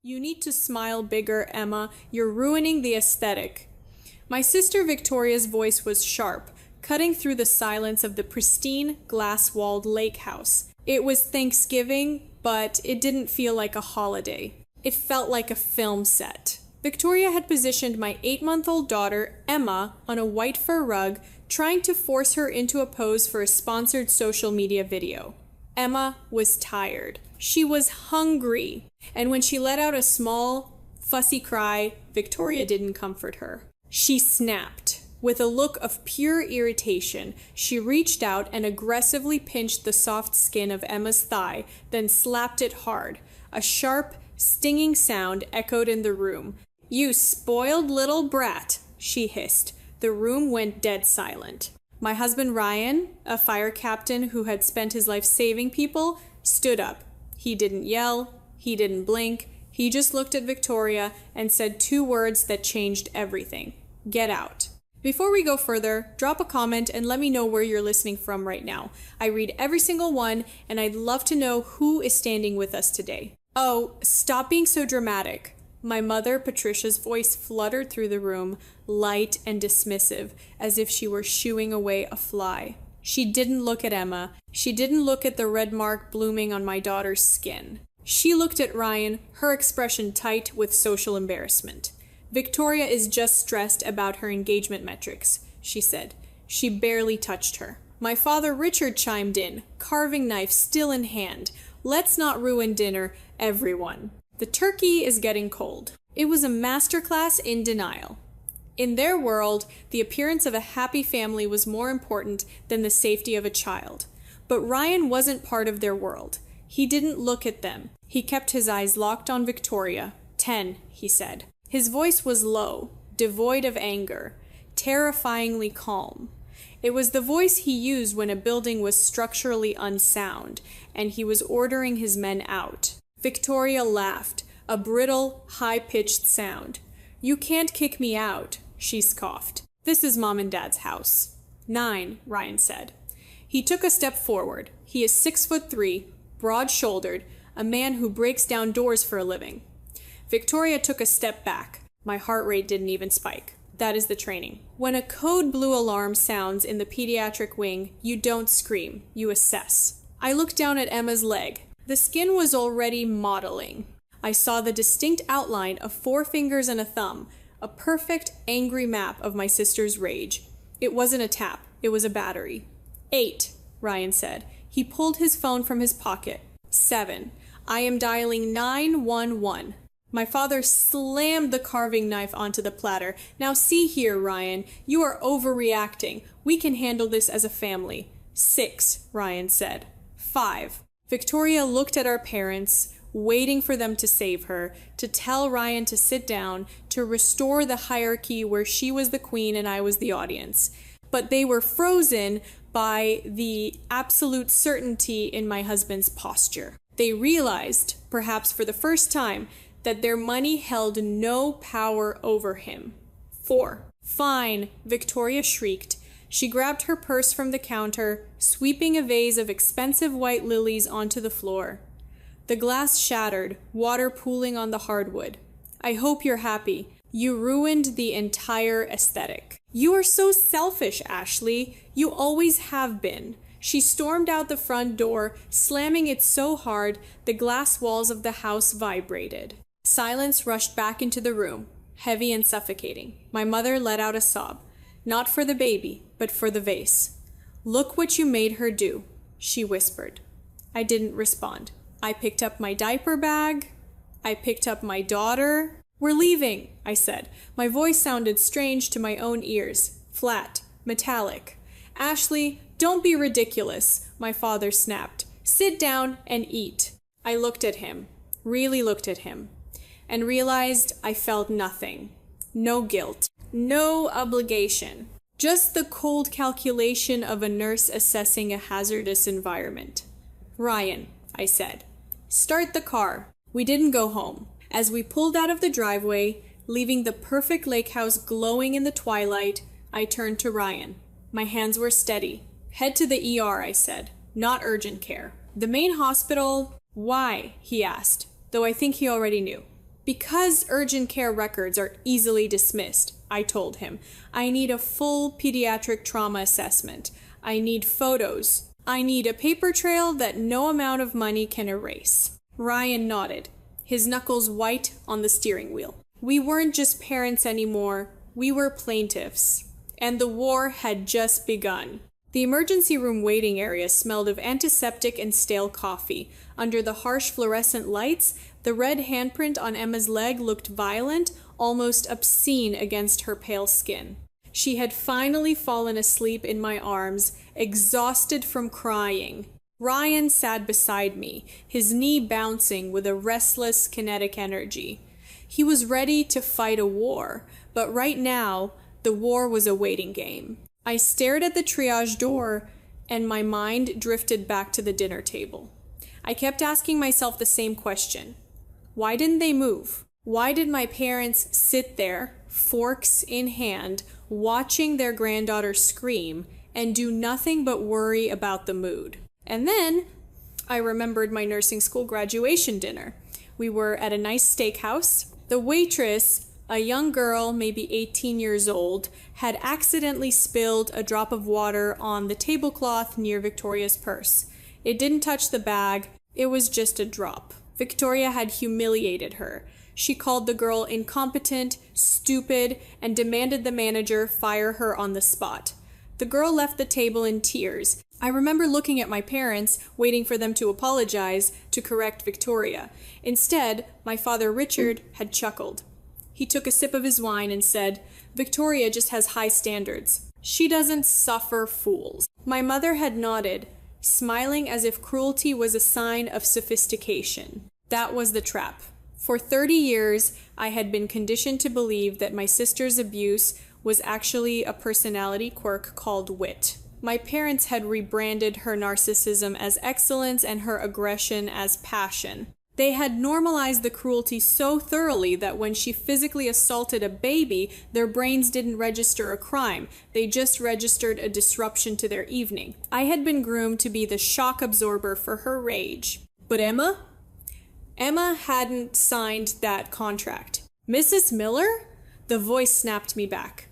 You need to smile bigger, Emma. You're ruining the aesthetic. My sister Victoria's voice was sharp, cutting through the silence of the pristine, glass-walled lake house. It was Thanksgiving, but it didn't feel like a holiday. It felt like a film set. Victoria had positioned my 8-month-old daughter, Emma, on a white fur rug, trying to force her into a pose for a sponsored social media video. Emma was tired. She was hungry. And when she let out a small, fussy cry, Victoria didn't comfort her. She snapped. With a look of pure irritation, she reached out and aggressively pinched the soft skin of Emma's thigh, then slapped it hard. A sharp, stinging sound echoed in the room. "You spoiled little brat," she hissed. The room went dead silent. My husband Ryan, a fire captain who had spent his life saving people, stood up. He didn't yell, he didn't blink, he just looked at Victoria and said 2 words that changed everything. "Get out." Before we go further, drop a comment and let me know where you're listening from right now. I read every single one, and I'd love to know who is standing with us today. Oh, stop being so dramatic. My mother, Patricia's voice fluttered through the room, light and dismissive, as if she were shooing away a fly. She didn't look at Emma. She didn't look at the red mark blooming on my daughter's skin. She looked at Ryan, her expression tight with social embarrassment. "Victoria is just stressed about her engagement metrics," she said. She barely touched her. My father Richard chimed in, carving knife still in hand. "Let's not ruin dinner, everyone. The turkey is getting cold." It was a masterclass in denial. In their world, the appearance of a happy family was more important than the safety of a child. But Ryan wasn't part of their world. He didn't look at them. He kept his eyes locked on Victoria. 10, he said. His voice was low, devoid of anger, terrifyingly calm. It was the voice he used when a building was structurally unsound, and he was ordering his men out. Victoria laughed, a brittle, high-pitched sound. "You can't kick me out," she scoffed. "This is Mom and Dad's house." 9, Ryan said. He took a step forward. He is 6'3", broad-shouldered, a man who breaks down doors for a living. Victoria took a step back. My heart rate didn't even spike. That is the training. When a code blue alarm sounds in the pediatric wing, you don't scream, you assess. I looked down at Emma's leg. The skin was already modeling. I saw the distinct outline of 4 fingers and a thumb, a perfect, angry map of my sister's rage. It wasn't a tap, it was a battery. 8, Ryan said. He pulled his phone from his pocket. 7, I am dialing 911. My father slammed the carving knife onto the platter. "Now see here, Ryan, you are overreacting. We can handle this as a family." 6, Ryan said. 5. Victoria looked at our parents, waiting for them to save her, to tell Ryan to sit down, to restore the hierarchy where she was the queen and I was the audience. But they were frozen by the absolute certainty in my husband's posture. They realized, perhaps for the first time, that their money held no power over him. 4. "Fine," Victoria shrieked. She grabbed her purse from the counter, sweeping a vase of expensive white lilies onto the floor. The glass shattered, water pooling on the hardwood. "I hope you're happy. You ruined the entire aesthetic." "You are so selfish, Ashley. You always have been." She stormed out the front door, slamming it so hard the glass walls of the house vibrated. Silence rushed back into the room, heavy and suffocating. My mother let out a sob. Not for the baby, but for the vase. "Look what you made her do," she whispered. I didn't respond. I picked up my diaper bag. I picked up my daughter. "We're leaving," I said. My voice sounded strange to my own ears, flat, metallic. "Ashley, don't be ridiculous," my father snapped. "Sit down and eat." I looked at him, really looked at him, and realized I felt nothing. No guilt, no obligation, just the cold calculation of a nurse assessing a hazardous environment. "Ryan," I said, "start the car." We didn't go home. As we pulled out of the driveway, leaving the perfect lake house glowing in the twilight, I turned to Ryan. My hands were steady. "Head to the ER," I said. "Not urgent care." "The main hospital?" "Why?" he asked, though I think he already knew. Because urgent care records are easily dismissed, I told him. I need a full pediatric trauma assessment. I need photos. I need a paper trail that no amount of money can erase. Ryan nodded, his knuckles white on the steering wheel. We weren't just parents anymore, we were plaintiffs. And the war had just begun. The emergency room waiting area smelled of antiseptic and stale coffee. Under the harsh fluorescent lights, the red handprint on Emma's leg looked violent, almost obscene against her pale skin. She had finally fallen asleep in my arms, exhausted from crying. Ryan sat beside me, his knee bouncing with a restless, kinetic energy. He was ready to fight a war, but right now, the war was a waiting game. I stared at the triage door, and my mind drifted back to the dinner table. I kept asking myself the same question. Why didn't they move? Why did my parents sit there, forks in hand, watching their granddaughter scream, and do nothing but worry about the mood? And then I remembered my nursing school graduation dinner. We were at a nice steakhouse. The waitress, a young girl, maybe 18 years old, had accidentally spilled a drop of water on the tablecloth near Victoria's purse. It didn't touch the bag, it was just a drop. Victoria had humiliated her. She called the girl incompetent, stupid, and demanded the manager fire her on the spot. The girl left the table in tears. I remember looking at my parents, waiting for them to apologize, to correct Victoria. Instead, my father Richard had chuckled. He took a sip of his wine and said, "Victoria just has high standards. She doesn't suffer fools." My mother had nodded, smiling as if cruelty was a sign of sophistication. That was the trap. For 30 years, I had been conditioned to believe that my sister's abuse was actually a personality quirk called wit. My parents had rebranded her narcissism as excellence and her aggression as passion. They had normalized the cruelty so thoroughly that when she physically assaulted a baby, their brains didn't register a crime. They just registered a disruption to their evening. I had been groomed to be the shock absorber for her rage. But Emma? Emma hadn't signed that contract. "Mrs. Miller?" The voice snapped me back.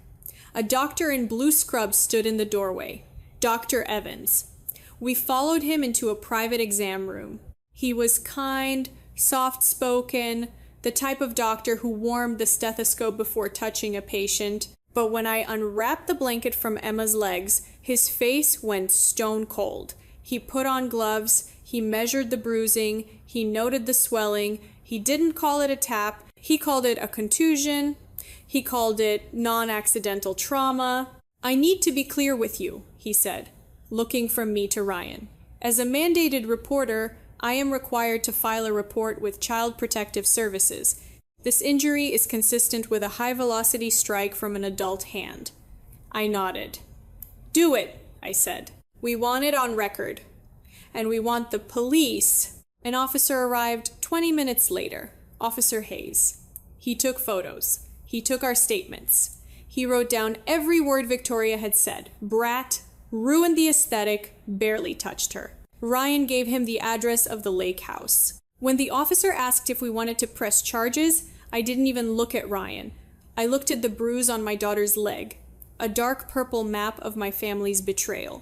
A doctor in blue scrubs stood in the doorway. Dr. Evans. We followed him into a private exam room. He was kind, soft-spoken, the type of doctor who warmed the stethoscope before touching a patient. But when I unwrapped the blanket from Emma's legs, his face went stone cold. He put on gloves, he measured the bruising, he noted the swelling. He didn't call it a tap, he called it a contusion, he called it non-accidental trauma. "I need to be clear with you," he said, looking from me to Ryan. "As a mandated reporter, I am required to file a report with Child Protective Services. This injury is consistent with a high-velocity strike from an adult hand." I nodded. "Do it," I said. "We want it on record. And we want the police." An officer arrived 20 minutes later, Officer Hayes. He took photos. He took our statements. He wrote down every word Victoria had said. Brat, ruined the aesthetic, barely touched her. Ryan gave him the address of the lake house. When the officer asked if we wanted to press charges, I didn't even look at Ryan. I looked at the bruise on my daughter's leg, a dark purple map of my family's betrayal.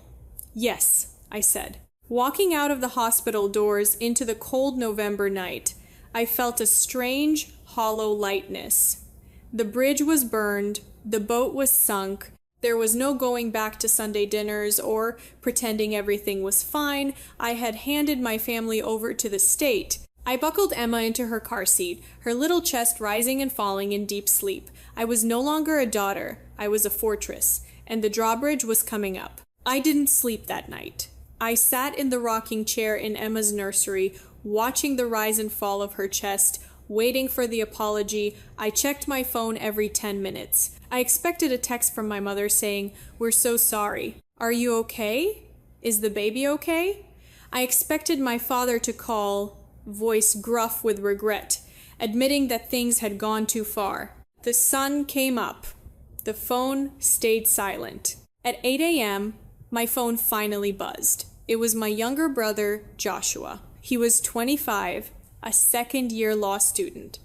"Yes," I said. Walking out of the hospital doors into the cold November night, I felt a strange, hollow lightness. The bridge was burned, the boat was sunk, there was no going back to Sunday dinners or pretending everything was fine. I had handed my family over to the state. I buckled Emma into her car seat, her little chest rising and falling in deep sleep. I was no longer a daughter, I was a fortress, and the drawbridge was coming up. I didn't sleep that night. I sat in the rocking chair in Emma's nursery, watching the rise and fall of her chest, waiting for the apology. I checked my phone every 10 minutes. I expected a text from my mother saying, "We're so sorry. Are you okay? Is the baby okay?" I expected my father to call, voice gruff with regret, admitting that things had gone too far. The sun came up. The phone stayed silent. At 8 a.m., my phone finally buzzed. It was my younger brother, Joshua. He was 25, a second-year law student.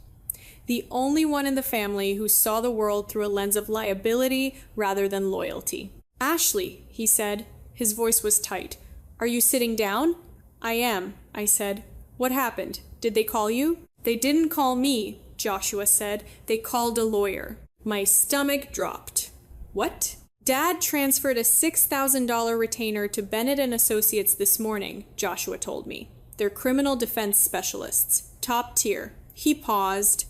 the only one in the family who saw the world through a lens of liability rather than loyalty. "Ashley," he said. His voice was tight. "Are you sitting down?" "I am," I said. "What happened? Did they call you?" "They didn't call me," Joshua said. "They called a lawyer." My stomach dropped. "What?" "Dad transferred a $6,000 retainer to Bennett and Associates this morning," Joshua told me. "They're criminal defense specialists. Top tier." He paused,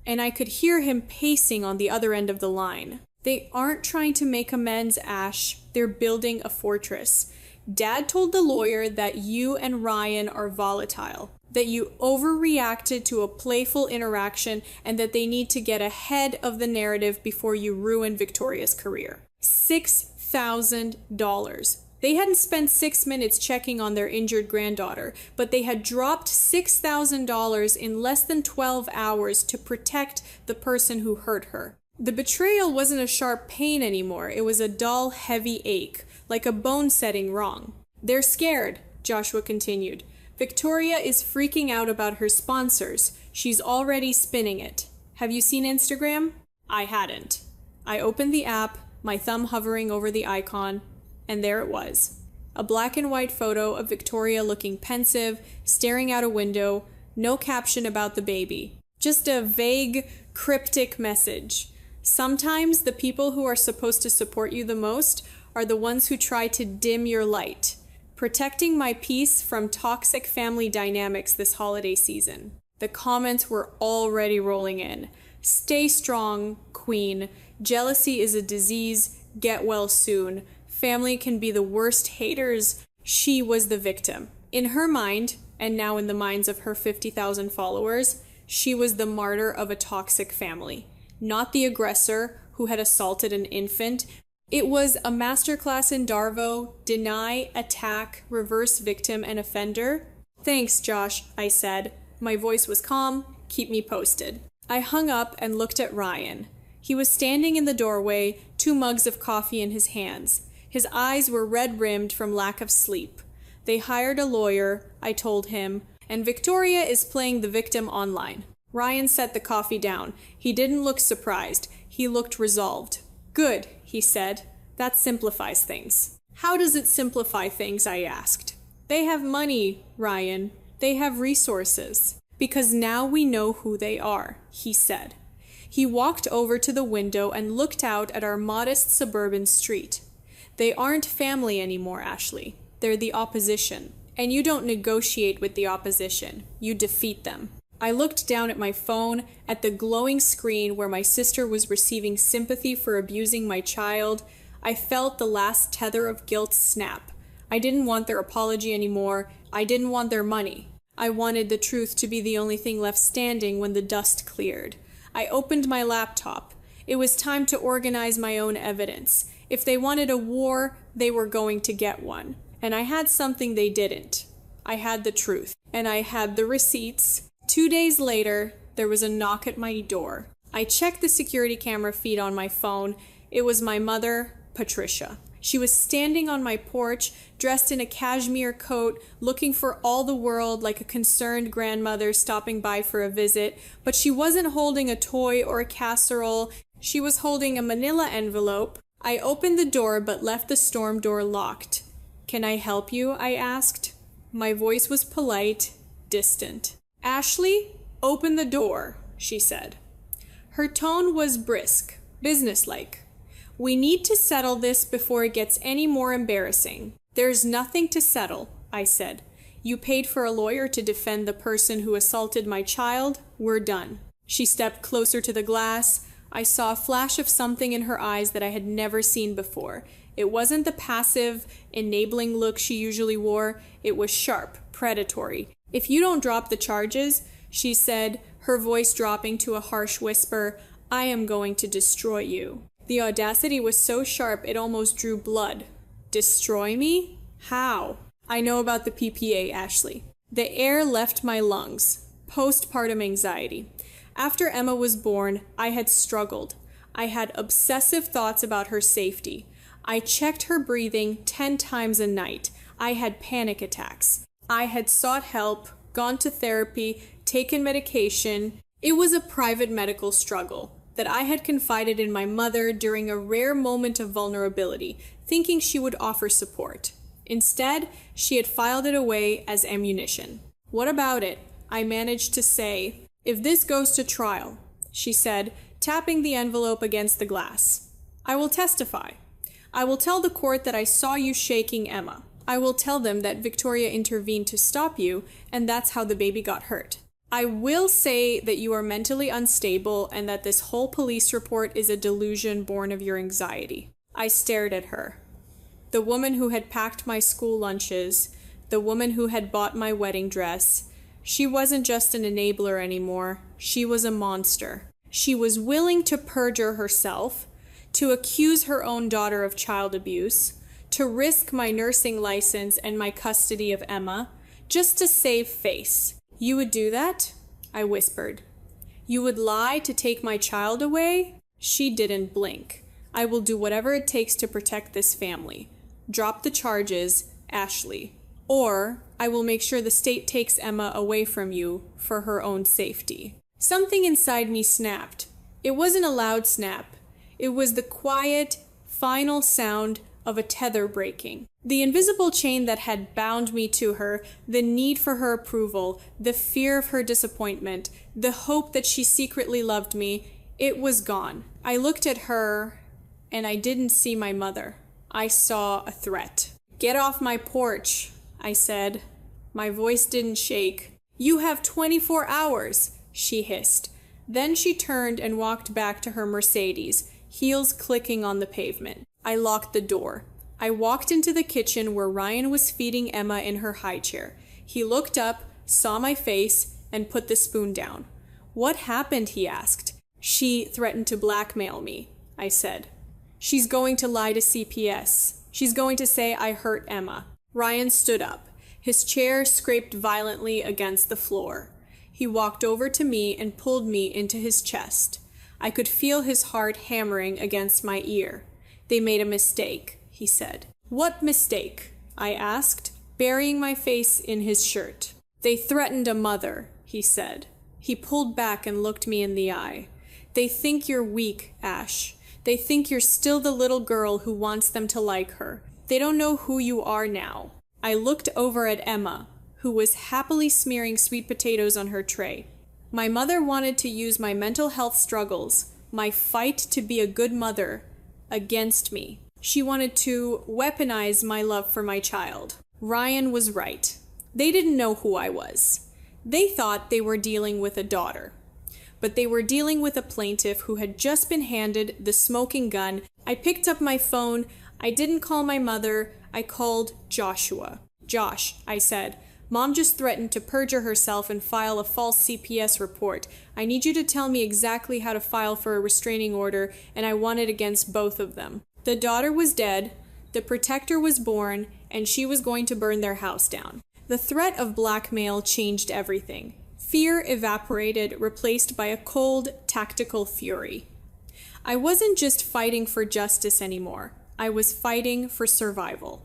and I could hear him pacing on the other end of the line. "They aren't trying to make amends, Ash. They're building a fortress. Dad told the lawyer that you and Ryan are volatile, that you overreacted to a playful interaction, and that they need to get ahead of the narrative before you ruin Victoria's career." $6,000. They hadn't spent 6 minutes checking on their injured granddaughter, but they had dropped $6,000 in less than 12 hours to protect the person who hurt her. The betrayal wasn't a sharp pain anymore. It was a dull, heavy ache, like a bone setting wrong. "They're scared," Joshua continued. "Victoria is freaking out about her sponsors. She's already spinning it. Have you seen Instagram?" I hadn't. I opened the app, my thumb hovering over the icon, and there it was. A black and white photo of Victoria looking pensive, staring out a window, no caption about the baby. Just a vague, cryptic message. Sometimes the people who are supposed to support you the most are the ones who try to dim your light. Protecting my peace from toxic family dynamics this holiday season. The comments were already rolling in. "Stay strong, Queen. Jealousy is a disease. Get well soon. Family can be the worst haters." She was the victim. In her mind, and now in the minds of her 50,000 followers, she was the martyr of a toxic family. Not the aggressor who had assaulted an infant. It was a masterclass in Darvo, deny, attack, reverse victim and offender. "Thanks, Josh," I said. My voice was calm. "Keep me posted." I hung up and looked at Ryan. He was standing in the doorway, 2 mugs of coffee in his hands. His eyes were red-rimmed from lack of sleep. "They hired a lawyer," I told him, "and Victoria is playing the victim online." Ryan set the coffee down. He didn't look surprised. He looked resolved. "Good," he said. "That simplifies things." "How does it simplify things?" I asked. "They have money, Ryan. They have resources." "Because now we know who they are," he said. He walked over to the window and looked out at our modest suburban street. "They aren't family anymore, Ashley. They're the opposition. And you don't negotiate with the opposition. You defeat them." I looked down at my phone, at the glowing screen where my sister was receiving sympathy for abusing my child. I felt the last tether of guilt snap. I didn't want their apology anymore. I didn't want their money. I wanted the truth to be the only thing left standing when the dust cleared. I opened my laptop. It was time to organize my own evidence. If they wanted a war, they were going to get one. And I had something they didn't. I had the truth. And I had the receipts. 2 days later, there was a knock at my door. I checked the security camera feed on my phone. It was my mother, Patricia. She was standing on my porch, dressed in a cashmere coat, looking for all the world like a concerned grandmother stopping by for a visit, but she wasn't holding a toy or a casserole. She was holding a manila envelope. I opened the door but left the storm door locked. "Can I help you?" I asked. My voice was polite, distant. "Ashley, open the door," she said. Her tone was brisk, businesslike. "We need to settle this before it gets any more embarrassing." "There's nothing to settle," I said. "You paid for a lawyer to defend the person who assaulted my child. We're done." She stepped closer to the glass. I saw a flash of something in her eyes that I had never seen before. It wasn't the passive, enabling look she usually wore. It was sharp, predatory. "If you don't drop the charges," she said, her voice dropping to a harsh whisper, "I am going to destroy you." The audacity was so sharp it almost drew blood. Destroy me? How? "I know about the PPA, Ashley." The air left my lungs. Postpartum anxiety. After Emma was born, I had struggled. I had obsessive thoughts about her safety. I checked her breathing 10 times a night. I had panic attacks. I had sought help, gone to therapy, taken medication. It was a private medical struggle that I had confided in my mother during a rare moment of vulnerability, thinking she would offer support. Instead, she had filed it away as ammunition. "What about it?" I managed to say. "If this goes to trial," she said, tapping the envelope against the glass, "I will testify. I will tell the court that I saw you shaking Emma. I will tell them that Victoria intervened to stop you, and that's how the baby got hurt. I will say that you are mentally unstable and that this whole police report is a delusion born of your anxiety." I stared at her. The woman who had packed my school lunches, the woman who had bought my wedding dress, she wasn't just an enabler anymore. She was a monster. She was willing to perjure herself, to accuse her own daughter of child abuse, to risk my nursing license and my custody of Emma, just to save face. "You would do that?" I whispered. "You would lie to take my child away?" She didn't blink. "I will do whatever it takes to protect this family. Drop the charges, Ashley. Or I will make sure the state takes Emma away from you for her own safety." Something inside me snapped. It wasn't a loud snap. It was the quiet, final sound of a tether breaking. The invisible chain that had bound me to her, the need for her approval, the fear of her disappointment, the hope that she secretly loved me, it was gone. I looked at her, and I didn't see my mother. I saw a threat. "Get off my porch," I said. My voice didn't shake. "You have 24 hours, she hissed. Then she turned and walked back to her Mercedes, heels clicking on the pavement. I locked the door. I walked into the kitchen where Ryan was feeding Emma in her high chair. He looked up, saw my face, and put the spoon down. "What happened?" he asked. "She threatened to blackmail me," I said. "She's going to lie to CPS. She's going to say I hurt Emma." Ryan stood up. His chair scraped violently against the floor. He walked over to me and pulled me into his chest. I could feel his heart hammering against my ear. "They made a mistake," he said. "What mistake?" I asked, burying my face in his shirt. "They threatened a mother," he said. He pulled back and looked me in the eye. "They think you're weak, Ash. They think you're still the little girl who wants them to like her. They don't know who you are now." I looked over at Emma, who was happily smearing sweet potatoes on her tray. My mother wanted to use my mental health struggles, my fight to be a good mother, against me. She wanted to weaponize my love for my child. Ryan was right. They didn't know who I was. They thought they were dealing with a daughter. But they were dealing with a plaintiff who had just been handed the smoking gun. I picked up my phone. I didn't call my mother. I called Joshua. "Josh," I said, "Mom just threatened to perjure herself and file a false CPS report. I need you to tell me exactly how to file for a restraining order, and I want it against both of them." The daughter was dead, the protector was born, and she was going to burn their house down. The threat of blackmail changed everything. Fear evaporated, replaced by a cold, tactical fury. I wasn't just fighting for justice anymore. I was fighting for survival.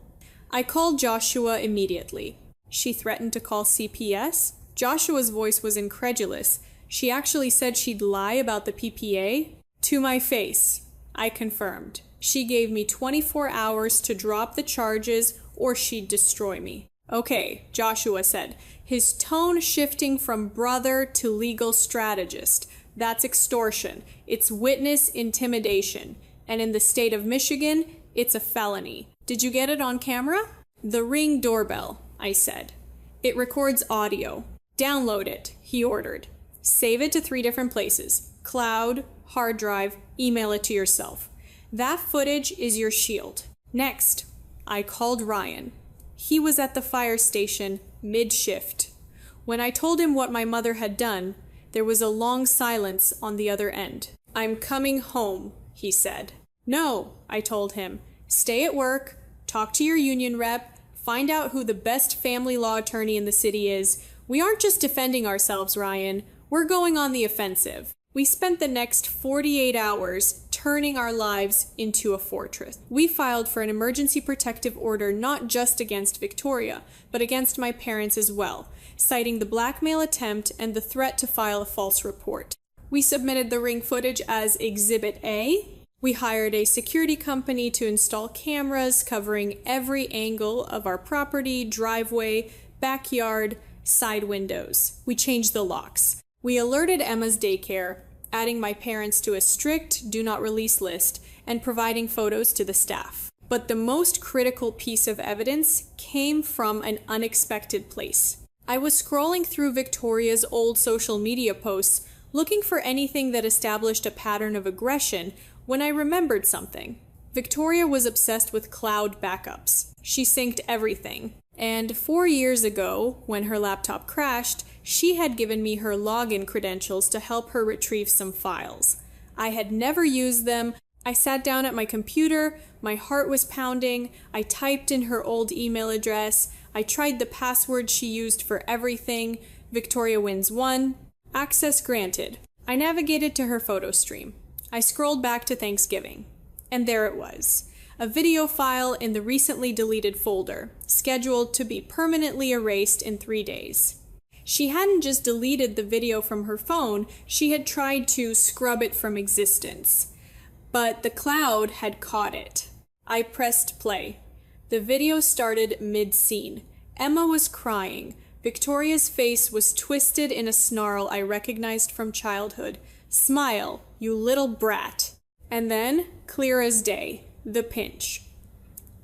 I called Joshua immediately. "She threatened to call CPS?" Joshua's voice was incredulous. "She actually said she'd lie about the PPA?" "To my face," I confirmed. "She gave me 24 hours to drop the charges or she'd destroy me." "Okay," Joshua said, his tone shifting from brother to legal strategist. "That's extortion. It's witness intimidation. And in the state of Michigan, it's a felony. Did you get it on camera?" "The Ring doorbell," I said. "It records audio. Download it," he ordered. "Save it to 3 different places. Cloud, hard drive, email it to yourself. That footage is your shield." Next, I called Ryan. He was at the fire station, mid-shift. When I told him what my mother had done, there was a long silence on the other end. "I'm coming home," he said. "No," I told him. "Stay at work, talk to your union rep, find out who the best family law attorney in the city is. We aren't just defending ourselves, Ryan. We're going on the offensive." We spent the next 48 hours turning our lives into a fortress. We filed for an emergency protective order not just against Victoria, but against my parents as well, citing the blackmail attempt and the threat to file a false report. We submitted the ring footage as Exhibit A. We hired a security company to install cameras covering every angle of our property, driveway, backyard, side windows. We changed the locks. We alerted Emma's daycare, adding my parents to a strict do not release list and providing photos to the staff. But the most critical piece of evidence came from an unexpected place. I was scrolling through Victoria's old social media posts, looking for anything that established a pattern of aggression when I remembered something. Victoria was obsessed with cloud backups. She synced everything. And 4 years ago, when her laptop crashed, she had given me her login credentials to help her retrieve some files. I had never used them. I sat down at my computer, my heart was pounding, I typed in her old email address, I tried the password she used for everything. Victoria wins 1. Access granted. I navigated to her photo stream. I scrolled back to Thanksgiving. And there it was. A video file in the recently deleted folder, scheduled to be permanently erased in 3 days. She hadn't just deleted the video from her phone, she had tried to scrub it from existence. But the cloud had caught it. I pressed play. The video started mid-scene. Emma was crying. Victoria's face was twisted in a snarl I recognized from childhood. "Smile, you little brat." And then, clear as day, the pinch.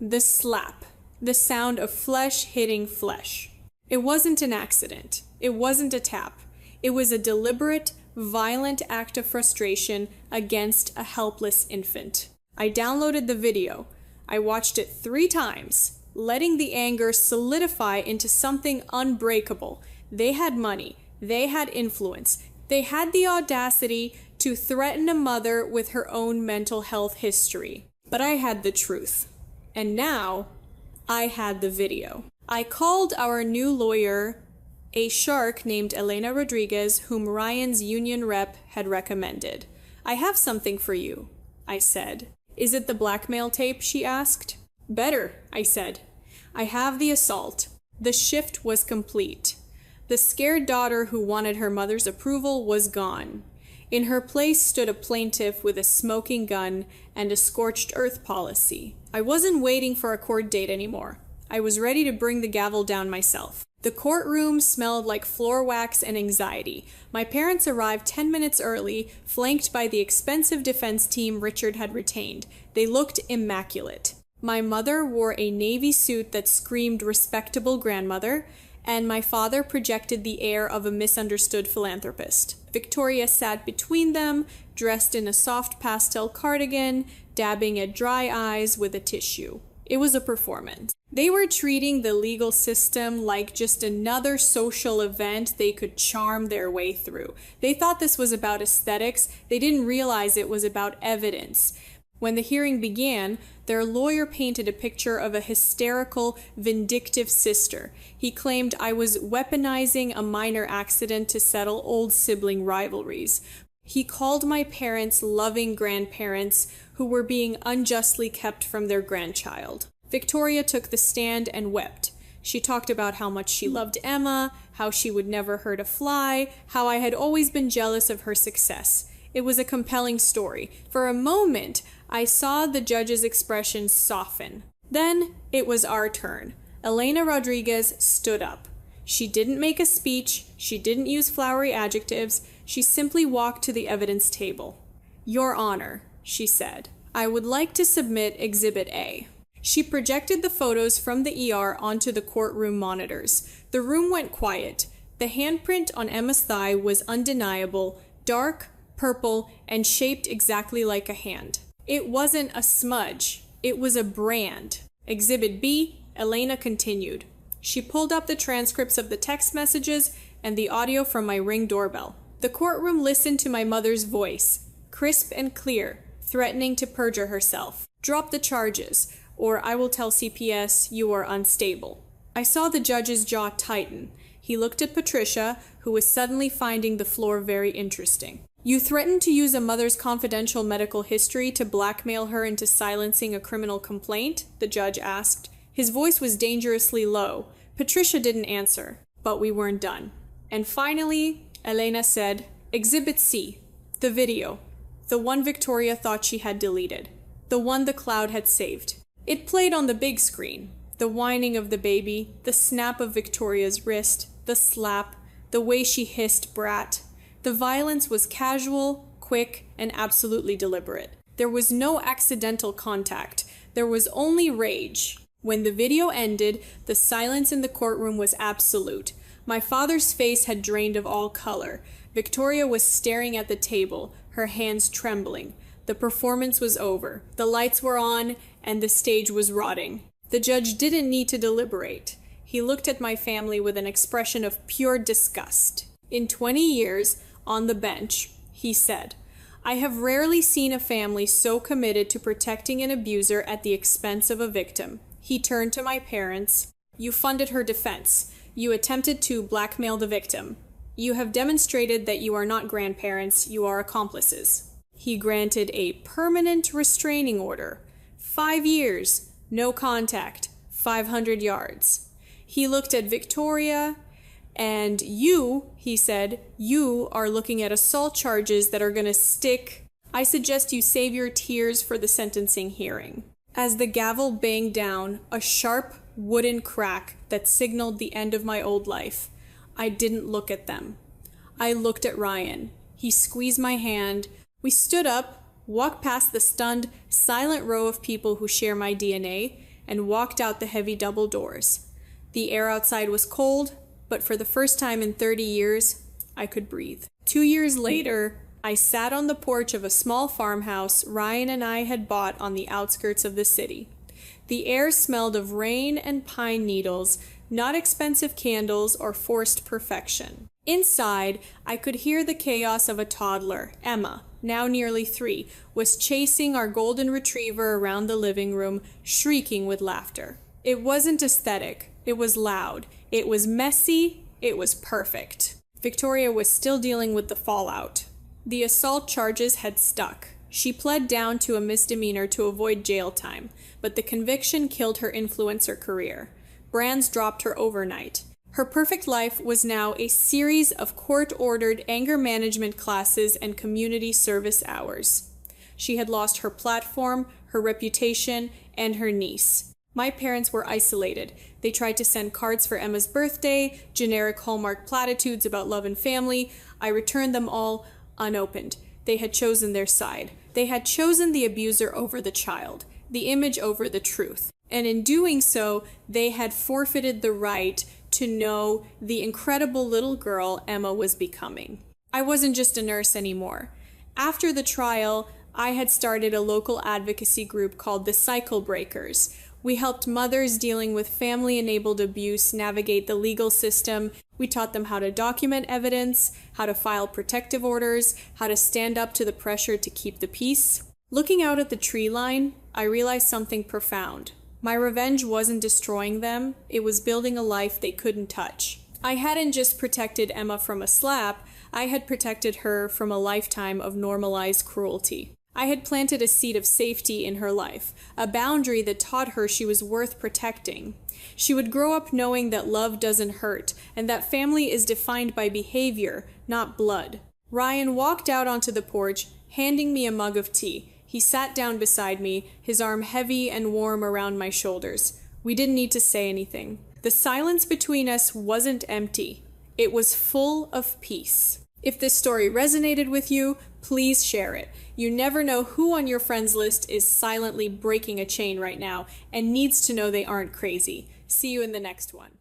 The slap. The sound of flesh hitting flesh. It wasn't an accident. It wasn't a tap. It was a deliberate, violent act of frustration against a helpless infant. I downloaded the video. I watched it 3 times, letting the anger solidify into something unbreakable. They had money. They had influence. They had the audacity to threaten a mother with her own mental health history. But I had the truth. And now, I had the video. I called our new lawyer, a shark named Elena Rodriguez, whom Ryan's union rep had recommended. "I have something for you," I said. "Is it the blackmail tape?" she asked. "Better," I said. "I have the assault." The shift was complete. The scared daughter who wanted her mother's approval was gone. In her place stood a plaintiff with a smoking gun and a scorched earth policy. I wasn't waiting for a court date anymore. I was ready to bring the gavel down myself. The courtroom smelled like floor wax and anxiety. My parents arrived 10 minutes early, flanked by the expensive defense team Richard had retained. They looked immaculate. My mother wore a navy suit that screamed respectable grandmother, and my father projected the air of a misunderstood philanthropist. Victoria sat between them, dressed in a soft pastel cardigan, dabbing at dry eyes with a tissue. It was a performance. They were treating the legal system like just another social event they could charm their way through. They thought this was about aesthetics. They didn't realize it was about evidence. When the hearing began, their lawyer painted a picture of a hysterical, vindictive sister. He claimed I was weaponizing a minor accident to settle old sibling rivalries. He called my parents loving grandparents who were being unjustly kept from their grandchild. Victoria took the stand and wept. She talked about how much she loved Emma, how she would never hurt a fly, how I had always been jealous of her success. It was a compelling story. For a moment, I saw the judge's expression soften. Then it was our turn. Elena Rodriguez stood up. She didn't make a speech. She didn't use flowery adjectives. She simply walked to the evidence table. "Your Honor," she said, "I would like to submit Exhibit A." She projected the photos from the ER onto the courtroom monitors. The room went quiet. The handprint on Emma's thigh was undeniable, dark, purple, and shaped exactly like a hand. It wasn't a smudge. It was a brand. Exhibit B, Elena continued. She pulled up the transcripts of the text messages and the audio from my Ring doorbell. The courtroom listened to my mother's voice, crisp and clear, threatening to perjure herself. "Drop the charges, or I will tell CPS you are unstable." I saw the judge's jaw tighten. He looked at Patricia, who was suddenly finding the floor very interesting. You threatened to use a mother's confidential medical history to blackmail her into silencing a criminal complaint? The judge asked. His voice was dangerously low. Patricia didn't answer, but we weren't done. And finally, Elena said, "Exhibit C, the video. The one Victoria thought she had deleted. The one the cloud had saved." It played on the big screen. The whining of the baby, the snap of Victoria's wrist, the slap, the way she hissed brat. The violence was casual, quick, and absolutely deliberate. There was no accidental contact. There was only rage. When the video ended, the silence in the courtroom was absolute. My father's face had drained of all color. Victoria was staring at the table, her hands trembling. The performance was over. The lights were on, and the stage was rotting. The judge didn't need to deliberate. He looked at my family with an expression of pure disgust. In 20 years, on the bench, he said, "I have rarely seen a family so committed to protecting an abuser at the expense of a victim." He turned to my parents. "You funded her defense. You attempted to blackmail the victim. You have demonstrated that you are not grandparents, you are accomplices." He granted a permanent restraining order. 5 years, no contact, 500 yards. He looked at Victoria, and you, he said, you are looking at assault charges that are going to stick. I suggest you save your tears for the sentencing hearing. As the gavel banged down, a sharp wooden crack that signaled the end of my old life, I didn't look at them. I looked at Ryan. He squeezed my hand. We stood up, walked past the stunned, silent row of people who share my DNA, and walked out the heavy double doors. The air outside was cold, but for the first time in 30 years, I could breathe. 2 years later, I sat on the porch of a small farmhouse Ryan and I had bought on the outskirts of the city. The air smelled of rain and pine needles, not expensive candles or forced perfection. Inside, I could hear the chaos of a toddler. Emma, now nearly 3, was chasing our golden retriever around the living room, shrieking with laughter. It wasn't aesthetic. It was loud. It was messy. It was perfect. Victoria was still dealing with the fallout. The assault charges had stuck. She pled down to a misdemeanor to avoid jail time, but the conviction killed her influencer career. Brands dropped her overnight. Her perfect life was now a series of court-ordered anger management classes and community service hours. She had lost her platform, her reputation, and her niece. My parents were isolated. They tried to send cards for Emma's birthday, generic Hallmark platitudes about love and family. I returned them all unopened. They had chosen their side. They had chosen the abuser over the child, the image over the truth. And in doing so, they had forfeited the right to know the incredible little girl Emma was becoming. I wasn't just a nurse anymore. After the trial, I had started a local advocacy group called the Cycle Breakers. We helped mothers dealing with family-enabled abuse navigate the legal system. We taught them how to document evidence, how to file protective orders, how to stand up to the pressure to keep the peace. Looking out at the tree line, I realized something profound. My revenge wasn't destroying them, it was building a life they couldn't touch. I hadn't just protected Emma from a slap, I had protected her from a lifetime of normalized cruelty. I had planted a seed of safety in her life, a boundary that taught her she was worth protecting. She would grow up knowing that love doesn't hurt, and that family is defined by behavior, not blood. Ryan walked out onto the porch, handing me a mug of tea. He sat down beside me, his arm heavy and warm around my shoulders. We didn't need to say anything. The silence between us wasn't empty. It was full of peace. If this story resonated with you, please share it. You never know who on your friends list is silently breaking a chain right now and needs to know they aren't crazy. See you in the next one.